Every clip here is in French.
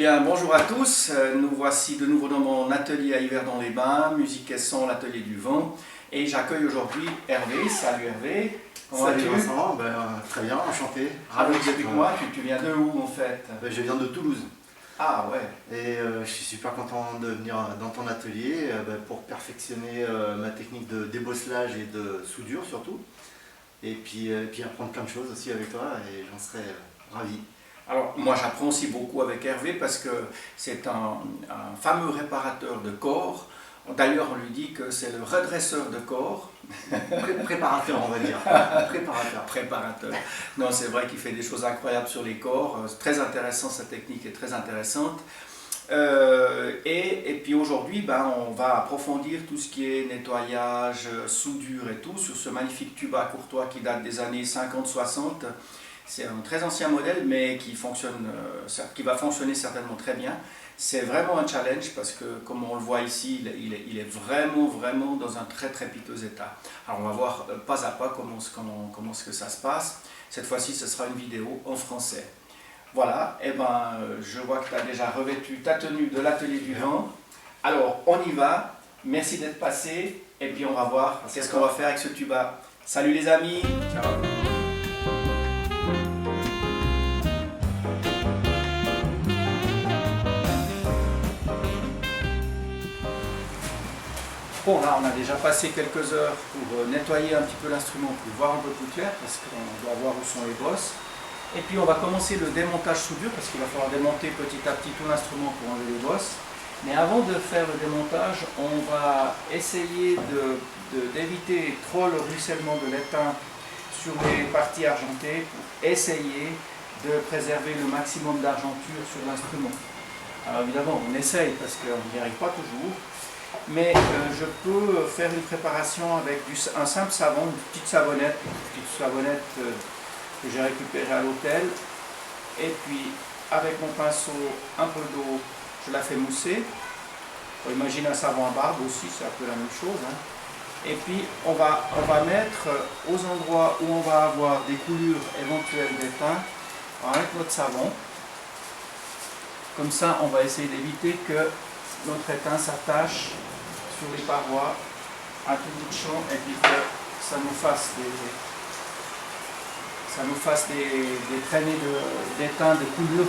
bien, bonjour à tous, nous voici de nouveau dans mon atelier à Yverdon-les-Bains, musique et son, l'atelier du vent. Et j'accueille aujourd'hui Hervé. Salut Hervé. Salut Vincent, très bien, enchanté. Alors explique-moi, tu viens de où en fait? Je viens de Toulouse. Ah ouais. Et je suis super content de venir dans ton atelier pour perfectionner ma technique de débosselage et de soudure surtout. Et puis apprendre plein de choses aussi avec toi et j'en serais ravi. Alors moi j'apprends aussi beaucoup avec Hervé parce que c'est un fameux réparateur de corps. D'ailleurs on lui dit que c'est le redresseur de corps. Préparateur on va dire. Préparateur. Non, c'est vrai qu'il fait des choses incroyables sur les corps. C'est très intéressant, sa technique est très intéressante. Et puis aujourd'hui, on va approfondir tout ce qui est nettoyage, soudure et tout sur ce magnifique tuba Courtois qui date des années 50-60. C'est un très ancien modèle, mais qui va fonctionner certainement très bien. C'est vraiment un challenge parce que, comme on le voit ici, il est vraiment dans un très piteux état. Alors on va voir pas à pas comment est-ce que ça se passe. Cette fois-ci, ce sera une vidéo en français. Voilà, je vois que tu as déjà revêtu ta tenue de l'atelier du vent. Alors, on y va. Merci d'être passé. Et puis, on va voir qu'est-ce qu'on va faire avec ce tuba. Salut les amis. Ciao. Bon, là, on a déjà passé quelques heures pour nettoyer un petit peu l'instrument, pour voir un peu plus clair, parce qu'on doit voir où sont les bosses. Et puis on va commencer le démontage soudure parce qu'il va falloir démonter petit à petit tout l'instrument pour enlever les bosses. Mais avant de faire le démontage, on va essayer d'éviter trop le ruissellement de l'étain sur les parties argentées pour essayer de préserver le maximum d'argenture sur l'instrument. Alors évidemment, on essaye parce qu'on n'y arrive pas toujours, mais je peux faire une préparation avec un simple savon, une petite savonnette que j'ai récupéré à l'hôtel, et puis avec mon pinceau, un peu d'eau, je la fais mousser. On imagine un savon à barbe aussi, c'est un peu la même chose, hein. Et puis on va mettre aux endroits où on va avoir des coulures éventuelles d'étain, on va mettre notre savon. Comme ça, on va essayer d'éviter que notre étain s'attache sur les parois à tout bout de champ et puis que ça nous fasse des traînées d'étain, de coulures.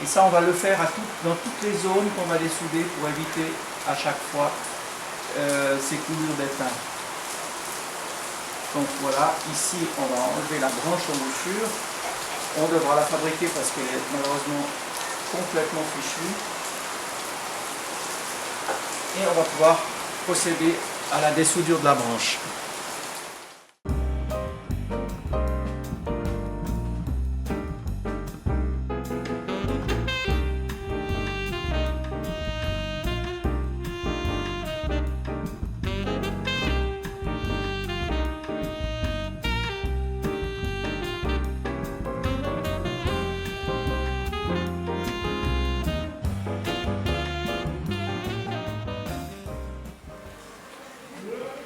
Et ça, on va le faire dans toutes les zones qu'on va dessouder pour éviter à chaque fois ces coulures d'étain. Donc voilà, ici, on va enlever la branche embouchure. On devra la fabriquer parce qu'elle est malheureusement complètement fichue. Et on va pouvoir procéder à la dessoudure de la branche.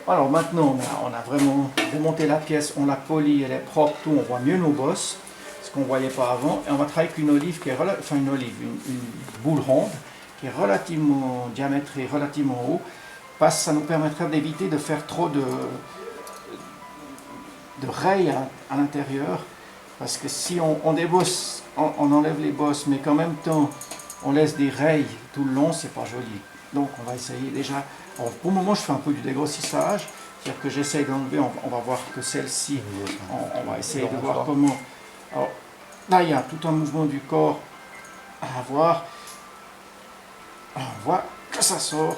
Alors maintenant, on a vraiment démonté la pièce, on l'a polie, elle est propre, tout, on voit mieux nos bosses, ce qu'on ne voyait pas avant. Et on va travailler avec une olive qui est une boule ronde qui est relativement diamètre et relativement haut, parce que ça nous permettra d'éviter de faire trop de rayes à l'intérieur. Parce que si on débosse, on enlève les bosses, mais qu'en même temps on laisse des rayes tout le long, c'est pas joli. Donc on va essayer déjà. Alors, pour le moment, je fais un peu du dégrossissage, c'est-à-dire que j'essaye d'enlever, on va voir que celle-ci, on va essayer de voir comment. Alors, là, il y a tout un mouvement du corps à avoir. Alors, on voit que ça sort.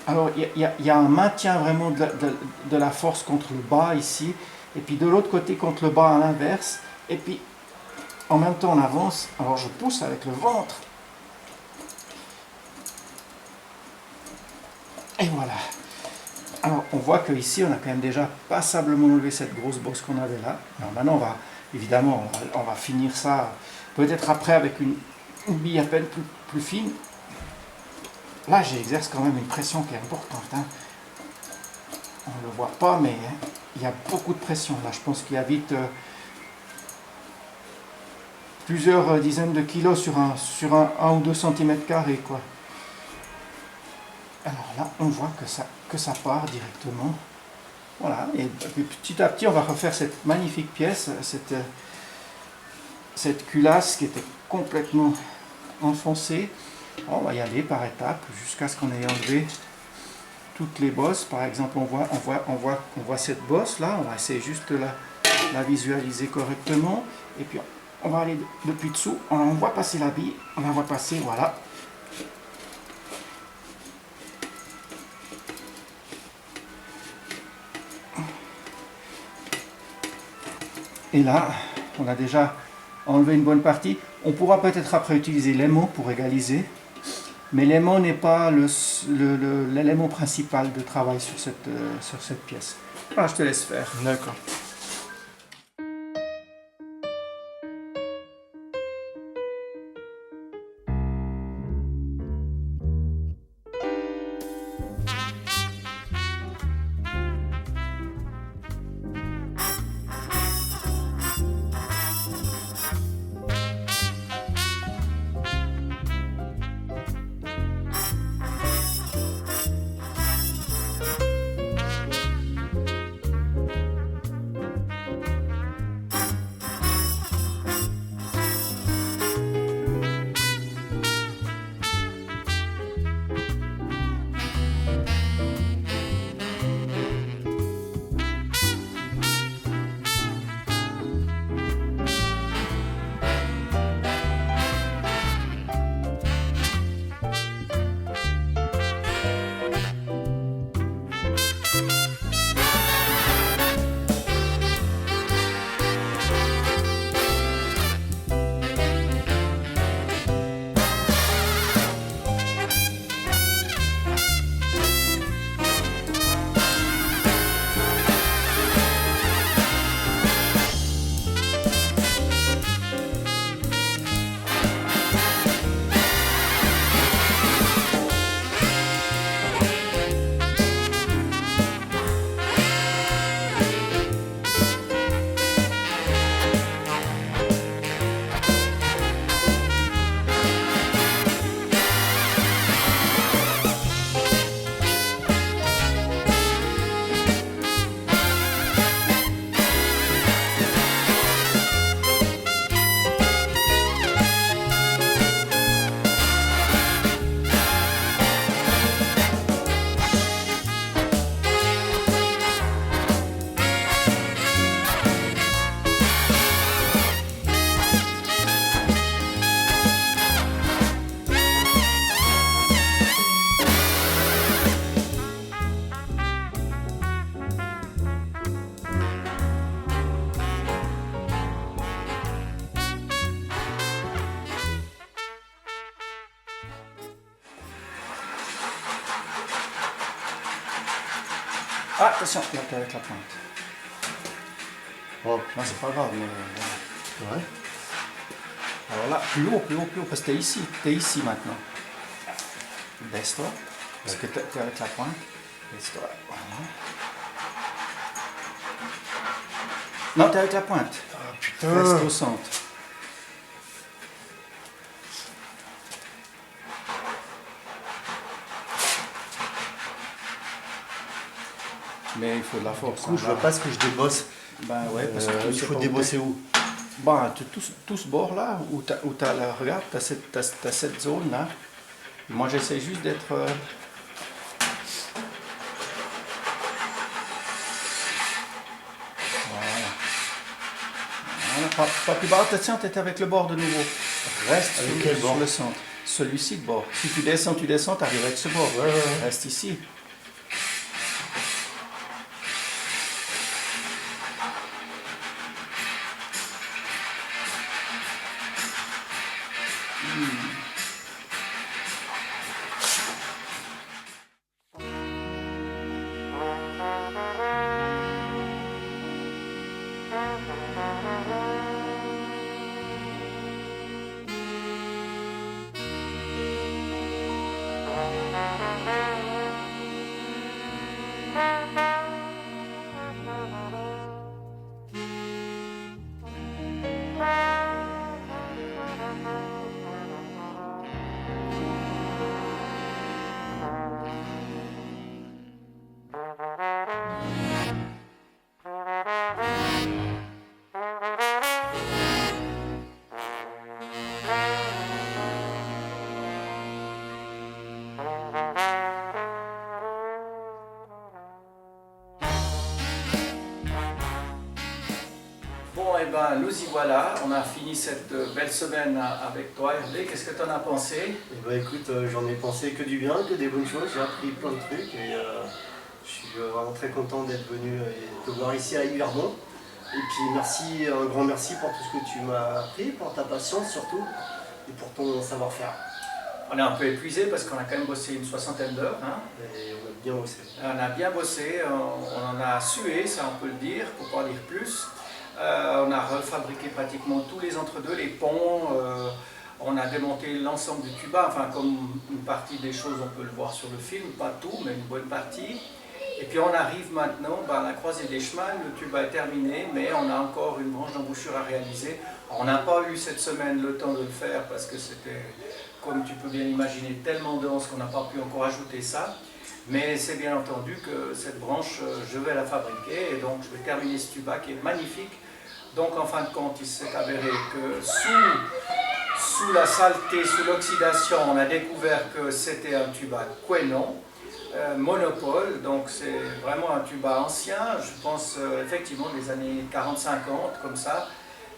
Alors, il y a un maintien vraiment de la force contre le bas ici, et puis de l'autre côté contre le bas à l'inverse, et puis en même temps on avance. Alors, je pousse avec le ventre. Et voilà. Alors on voit qu'ici on a quand même déjà passablement enlevé cette grosse bosse qu'on avait là. Alors maintenant on va finir ça peut-être après avec une bille à peine plus fine. Là j'exerce quand même une pression qui est importante, hein. On ne le voit pas mais il y a beaucoup de pression là. Je pense qu'il y a vite plusieurs dizaines de kilos sur un ou 2 cm², quoi. Alors là, on voit que ça part directement. Voilà, et puis petit à petit, on va refaire cette magnifique pièce, cette culasse qui était complètement enfoncée. On va y aller par étapes jusqu'à ce qu'on ait enlevé toutes les bosses. Par exemple, on voit cette bosse là, on va essayer juste de la visualiser correctement. Et puis on va aller depuis dessous, on voit passer la bille, on la voit passer, voilà. Et là, on a déjà enlevé une bonne partie. On pourra peut-être après utiliser l'aimant pour égaliser. Mais l'aimant n'est pas l'élément principal de travail sur cette pièce. Ah, je te laisse faire. D'accord. Ah, attention, là, t'es avec la pointe. Oh, Non, c'est pas grave, mais... ouais. Alors là, plus haut, parce que t'es ici maintenant. Baisse-toi, parce que t'es avec la pointe. Baisse-toi, voilà. Non, t'es avec la pointe. Ah putain. Reste au centre. Mais il faut de la force. Du coup, je vois pas ce que je débosse. Ben ouais, parce que Il faut débosser où? Ben, tout ce bord là, où t'as là, regarde, t'as cette zone là. Moi j'essaie juste d'être... Voilà. Voilà. Pas plus bas, attention, t'es avec le bord de nouveau. Reste Avec sur, quel bord? sur le centre. Celui-ci de bord. Si tu descends, t'arrives avec ce bord. Ouais. Reste ici. ben, nous y voilà, on a fini cette belle semaine avec toi, Hervé. Qu'est-ce que tu en as pensé? Eh ben, écoute, j'en ai pensé que du bien, que des bonnes choses. J'ai appris plein de trucs et je suis vraiment très content d'être venu et te voir ici à Yverdon. Et puis merci, un grand merci pour tout ce que tu m'as appris, pour ta patience surtout et pour ton savoir-faire. On est un peu épuisé parce qu'on a quand même bossé une 60aine d'heures. Hein. Et on a bien bossé. On a bien bossé, on en a sué, ça on peut le dire, pour pas dire plus. On a refabriqué pratiquement tous les entre-deux, les ponts. On a démonté l'ensemble du tuba, enfin comme une partie des choses on peut le voir sur le film, pas tout, mais une bonne partie. Et puis on arrive maintenant à la croisée des chemins, le tuba est terminé, mais on a encore une branche d'embouchure à réaliser. Alors, on n'a pas eu cette semaine le temps de le faire parce que c'était, comme tu peux bien imaginer, tellement dense qu'on n'a pas pu encore ajouter ça. Mais c'est bien entendu que cette branche, je vais la fabriquer et donc je vais terminer ce tuba qui est magnifique. Donc en fin de compte, il s'est avéré que sous la saleté, sous l'oxydation, on a découvert que c'était un tuba Quenon. Monopole, donc c'est vraiment un tuba ancien, je pense effectivement des années 40-50 comme ça,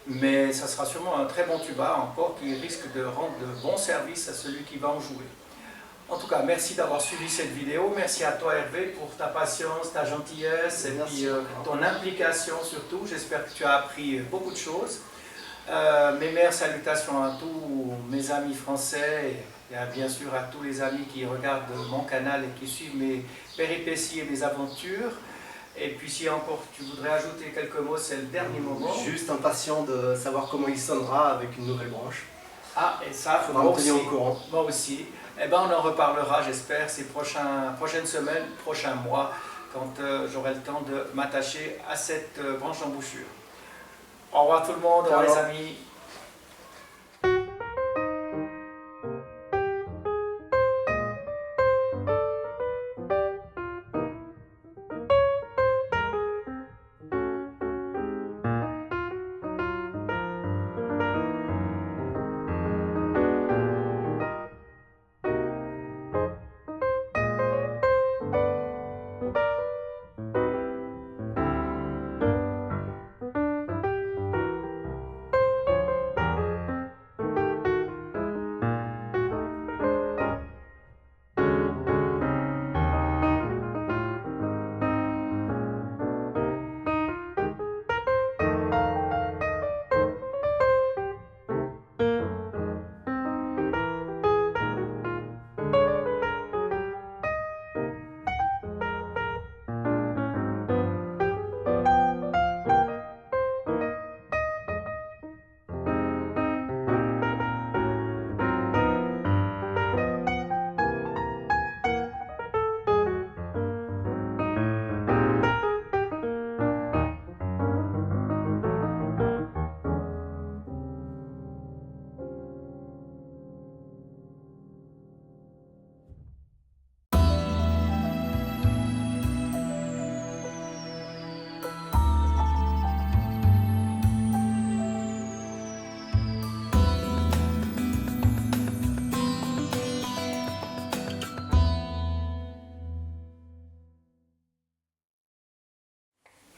mais ça sera sûrement un très bon tuba encore qui risque de rendre de bons services à celui qui va en jouer. En tout cas, merci d'avoir suivi cette vidéo, merci à toi Hervé pour ta patience, ta gentillesse et puis ton implication surtout, j'espère que tu as appris beaucoup de choses. Mes meilleures salutations à tous mes amis français et bien sûr à tous les amis qui regardent mon canal et qui suivent mes péripéties et mes aventures. Et puis si encore tu voudrais ajouter quelques mots, c'est le dernier moment. Juste impatient de savoir comment il sonnera avec une nouvelle branche. Ah, et ça, il faudra me tenir au courant. Moi aussi. Eh ben, on en reparlera, j'espère, ces prochaines semaines, prochains mois, quand j'aurai le temps de m'attacher à cette branche d'embouchure. Au revoir tout le monde, au revoir les amis.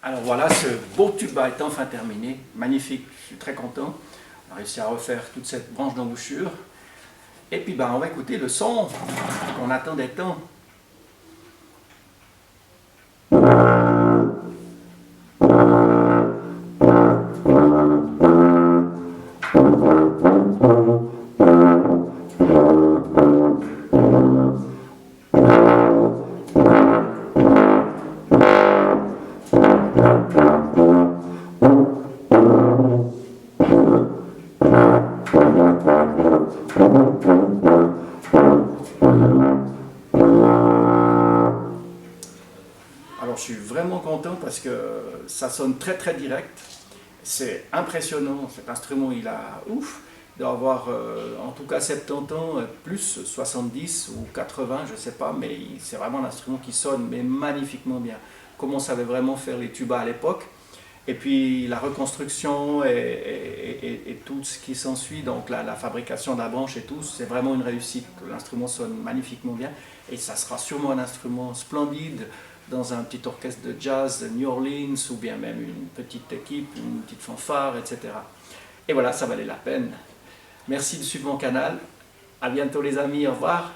Alors voilà, ce beau tuba est enfin terminé, magnifique, je suis très content. On a réussi à refaire toute cette branche d'embouchure. Et puis on va écouter le son qu'on attendait tant. Alors je suis vraiment content parce que ça sonne très très direct, c'est impressionnant, cet instrument il a ouf, il doit avoir en tout cas 70 ans, plus 70 ou 80, je sais pas, mais c'est vraiment un instrument qui sonne mais magnifiquement bien, comme on savait vraiment faire les tubas à l'époque. Et puis la reconstruction et tout ce qui s'ensuit, donc la fabrication de la branche et tout, c'est vraiment une réussite. L'instrument sonne magnifiquement bien et ça sera sûrement un instrument splendide dans un petit orchestre de jazz de New Orleans, ou bien même une petite équipe, une petite fanfare, etc. Et voilà, ça valait la peine. Merci de suivre mon canal. À bientôt les amis, au revoir.